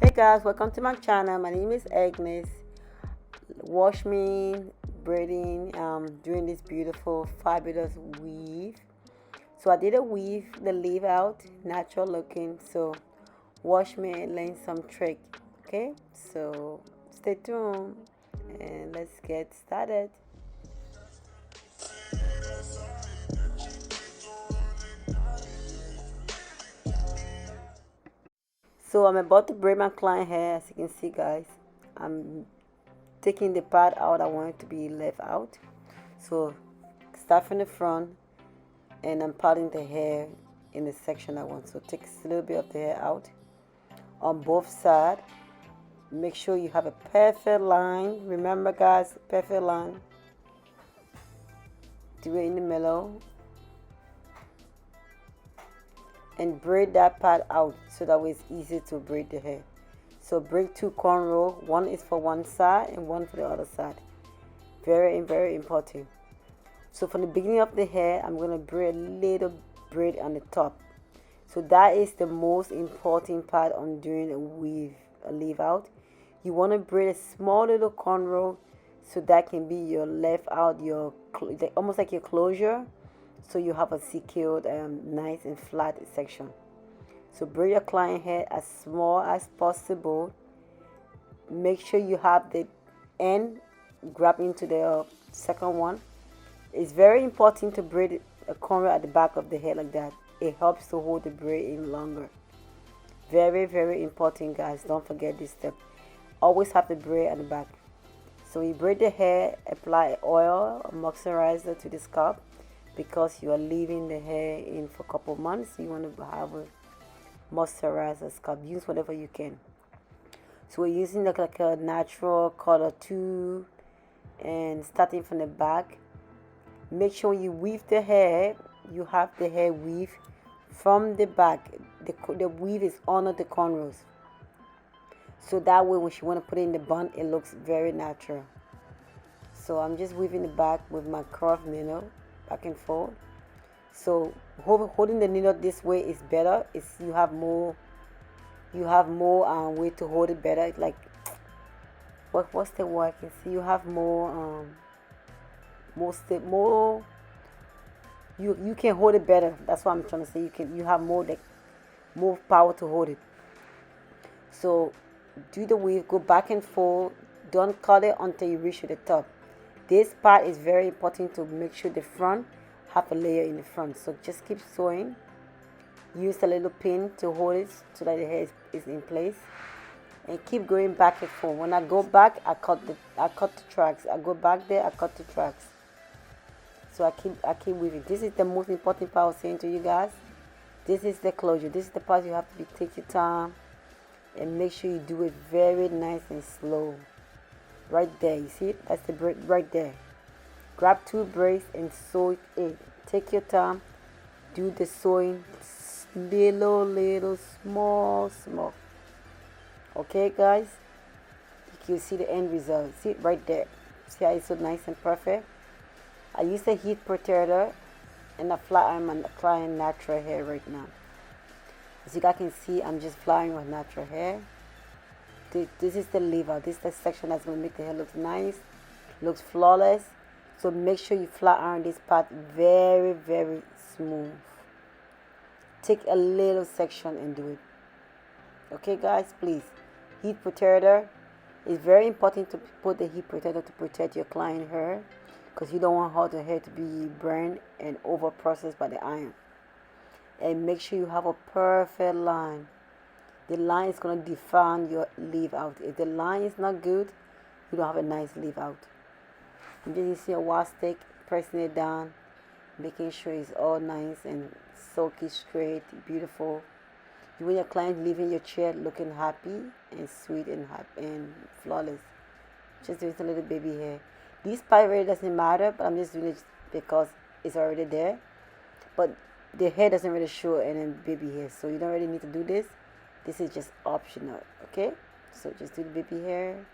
Hey guys, welcome to my channel. My name is Agnes. Watch me braiding, doing this beautiful, fabulous weave. So I did a weave, the leave out, natural looking. So watch me learn some trick. Okay, so stay tuned and let's get started. So I'm about to braid my client hair. As you can see, guys, I'm taking the part out I want it to be left out. So start from the front, and I'm parting the hair in the section I want. So take a little bit of the hair out on both sides. Make sure you have a perfect line. Remember, guys, perfect line. Do it in the middle and braid that part out so that way it's easy to braid the hair. So braid two cornrow. One is for one side and one for the other side. Very, very important. So from the beginning of the hair, I'm going to braid a little braid on the top. So that is the most important part on doing a weave, a leave out. You want to braid a small little cornrow so that can be your left out, your almost like your closure. So you have a secured, nice and flat section. So braid your client hair as small as possible. Make sure you have the end grab into the second one. It's very important to braid a cornrow at the back of the hair like that. It helps to hold the braid in longer. Very, very important, guys. Don't forget this step. Always have the braid at the back. So you braid the hair, apply oil or moisturizer to the scalp because you are leaving the hair in for a couple months. You want to have a moisturizer scalp. Use whatever you can. So we're using like a natural color too, and starting from the back. Make sure you weave the hair. You have the hair weave from the back. The weave is under the cornrows. So that way when you want to put it in the bun, it looks very natural. So I'm just weaving the back with my curved needle, back and forth. So holding the needle this way is better. You have more way to hold it better. Like what's the word I can see? You have more you can hold it better. That's what I'm trying to say. You have more power to hold it. So do the weave, go back and forth. Don't cut it until you reach to the top. This part is very important to make sure the front have a layer in the front. So just keep sewing. Use a little pin to hold it so that the hair is in place, and keep going back and forth. When I go back, I cut the tracks. I go back there, I cut the tracks. So I keep weaving. This is the most important part I was saying to you guys. This is the closure. This is the part you have to take your time and make sure you do it very nice and slow. Right there, you see it? That's the braid right there. Grab two braids and sew it in. Take your time. Do the sewing little, small. Okay, guys? You can see the end result. See it right there. See how it's so nice and perfect? I use a heat protector and a flat iron on client natural hair right now. As you guys can see, I'm just flying with natural hair. This is the leave out. This is the section that's going to make the hair look nice, looks flawless. So make sure you flat iron this part very, very smooth. Take a little section and do it. Okay, guys, please. Heat protector. It's very important to put the heat protector to protect your client hair, because you don't want her hair to be burned and over processed by the iron. And make sure you have a perfect line. The line is going to define your leave out. If the line is not good, you don't have a nice leave out. I'm just using a wash stick, pressing it down, making sure it's all nice and silky, straight, beautiful. You want your client leaving your chair looking happy and sweet and happy and flawless. Just doing a little baby hair. This part really doesn't matter, but I'm just doing it because it's already there. But the hair doesn't really show any baby hair, so you don't really need to do this. This is just optional, okay? So just do the baby hair.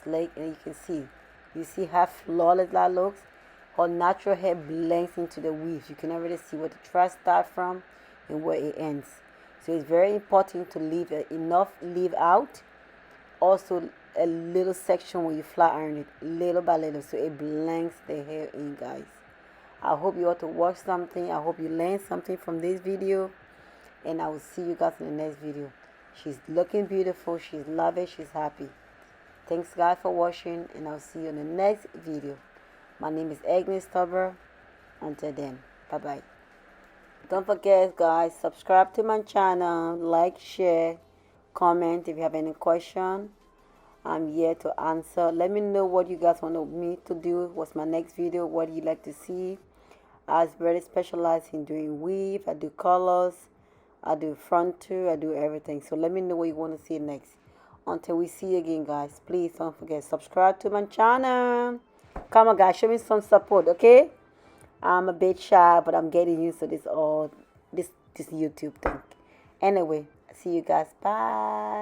Slake, and you can see. You see how flawless that looks? Her natural hair blends into the weave. You can already see where the thread starts from and where it ends. So it's very important to leave enough leave out. Also a little section where you flat iron it little by little so it blends the hair in, guys. I hope you ought to watch something. I hope you learned something from this video, and I will see you guys in the next video. She's looking beautiful, she's loving, she's happy. Thanks guys for watching, and I'll see you in the next video. My name is Agnes Tuber. Until then, bye bye. Don't forget guys, subscribe to my channel, like, share, comment. If you have any question, I'm here to answer. Let me know what you guys want me to do. What's my next video? What do you like to see? I very specialized in doing weave. I do colors. I do frontal. I do everything. So let me know what you want to see next. Until we see you again, guys, please don't forget subscribe to my channel. Come on, guys, show me some support, okay? I'm a bit shy, but I'm getting used to this YouTube thing. Anyway, see you guys. Bye.